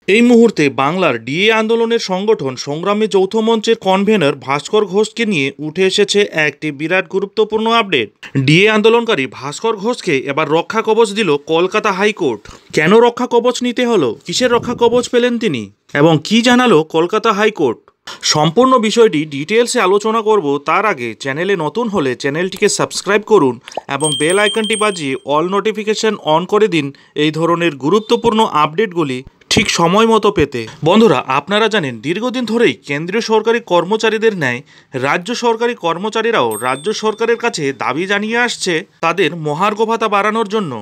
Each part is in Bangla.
এই মুহূর্তে বাংলার ডিএ আন্দোলনের সংগঠন সংগ্রামী যৌথ মঞ্চের কনভেনর ভাস্কর ঘোষকে নিয়ে উঠে এসেছে একটি বিরাট গুরুত্বপূর্ণ আপডেট। ডিএ আন্দোলনকারী ভাস্কর ঘোষকে এবার রক্ষা কবচ দিল কলকাতা হাইকোর্ট। কেন রক্ষা কবচ নিতে হলো, কিসের রক্ষা কবচ পেলেন তিনি, এবং কি জানালো কলকাতা হাইকোর্ট, সম্পূর্ণ বিষয়টি ডিটেলসে আলোচনা করব। তার আগে চ্যানেলে নতুন হলে চ্যানেলটিকে সাবস্ক্রাইব করুন এবং বেল আইকনটি বাজিয়ে অল নোটিফিকেশন অন করে দিন এই ধরনের গুরুত্বপূর্ণ আপডেটগুলি ঠিক সময় মতো পেতে। বন্ধুরা, আপনারা জানেন দীর্ঘদিন ধরেই কেন্দ্রীয় সরকারি কর্মচারীদের ন্যায় রাজ্য সরকারি কর্মচারীরাও রাজ্য সরকারের কাছে দাবি জানিয়ে আসছে তাদের মহার্ঘ ভাতা বাড়ানোর জন্য।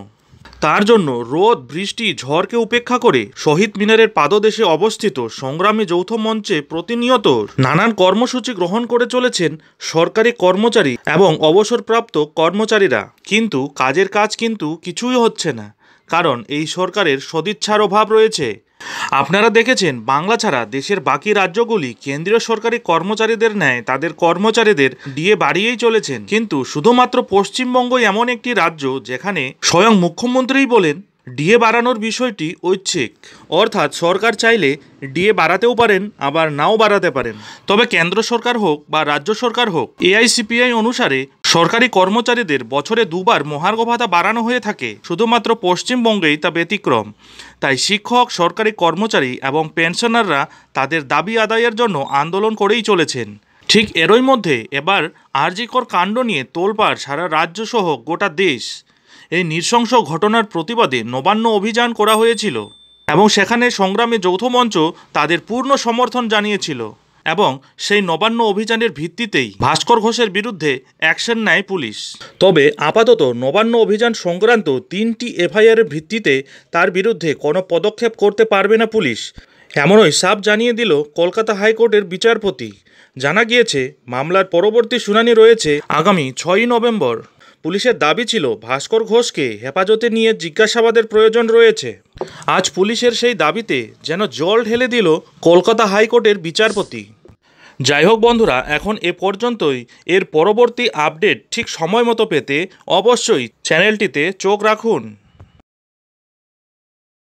তার জন্য রোদ বৃষ্টি ঝড়কে উপেক্ষা করে শহীদ মিনারের পাদদেশে অবস্থিত সংগ্রামী যৌথ মঞ্চে প্রতিনিয়ত নানান কর্মসূচি গ্রহণ করে চলেছেন সরকারি কর্মচারী এবং অবসরপ্রাপ্ত কর্মচারীরা। কিন্তু কাজের কাজ কিন্তু কিছুই হচ্ছে না, কারণ এই সরকারের সদিচ্ছার অভাব রয়েছে। আপনারা দেখেছেন বাংলা ছাড়া দেশের বাকি রাজ্যগুলি কেন্দ্রীয় সরকারি কর্মচারীদের ন্যায় তাদের কর্মচারীদের ডিএ বাড়িয়েই চলেছেন, কিন্তু শুধুমাত্র পশ্চিমবঙ্গ এমন একটি রাজ্য যেখানে স্বয়ং মুখ্যমন্ত্রীই বলেন ডিএ বাড়ানোর বিষয়টি ঐচ্ছিক, অর্থাৎ সরকার চাইলে ডিএ বাড়াতেও পারেন আবার নাও বাড়াতে পারেন। তবে কেন্দ্র সরকার হোক বা রাজ্য সরকার হোক, এআইসিপিআই অনুসারে সরকারি কর্মচারীদের বছরে দুবার মহার্ঘ ভাতা বাড়ানো হয়ে থাকে, শুধুমাত্র পশ্চিমবঙ্গেই তা ব্যতিক্রম। তাই শিক্ষক, সরকারি কর্মচারী এবং পেনশনাররা তাদের দাবি আদায়ের জন্য আন্দোলন করেই চলেছেন। ঠিক এরই মধ্যে এবার আরজিকর কাণ্ড নিয়ে তোলপাড় সারা রাজ্য সহ গোটা দেশ। এই নৃশংস ঘটনার প্রতিবাদে নবান্ন অভিযান করা হয়েছিল এবং সেখানে সংগ্রামী যৌথ মঞ্চ তাদের পূর্ণ সমর্থন জানিয়েছিল, এবং সেই নবান্ন অভিযানের ভিত্তিতেই ভাস্কর ঘোষের বিরুদ্ধে অ্যাকশন নেয় পুলিশ। তবে আপাতত নবান্ন অভিযান সংক্রান্ত 3টি এফআইআরের ভিত্তিতে তার বিরুদ্ধে কোনো পদক্ষেপ করতে পারবে না পুলিশ, এমনই সাফ জানিয়ে দিল কলকাতা হাইকোর্টের বিচারপতি। জানা গিয়েছে মামলার পরবর্তী শুনানি রয়েছে আগামী 6ই নভেম্বর। পুলিশের দাবি ছিল ভাস্কর ঘোষকে হেফাজতে নিয়ে জিজ্ঞাসাবাদের প্রয়োজন রয়েছে। আজ পুলিশের সেই দাবিতে যেন জল ঢেলে দিল কলকাতা হাইকোর্টের বিচারপতি। যাই হোক বন্ধুরা, এখন এ পর্যন্তই। এর পরবর্তী আপডেট ঠিক সময় মতো পেতে অবশ্যই চ্যানেলটিতে চোখ রাখুন।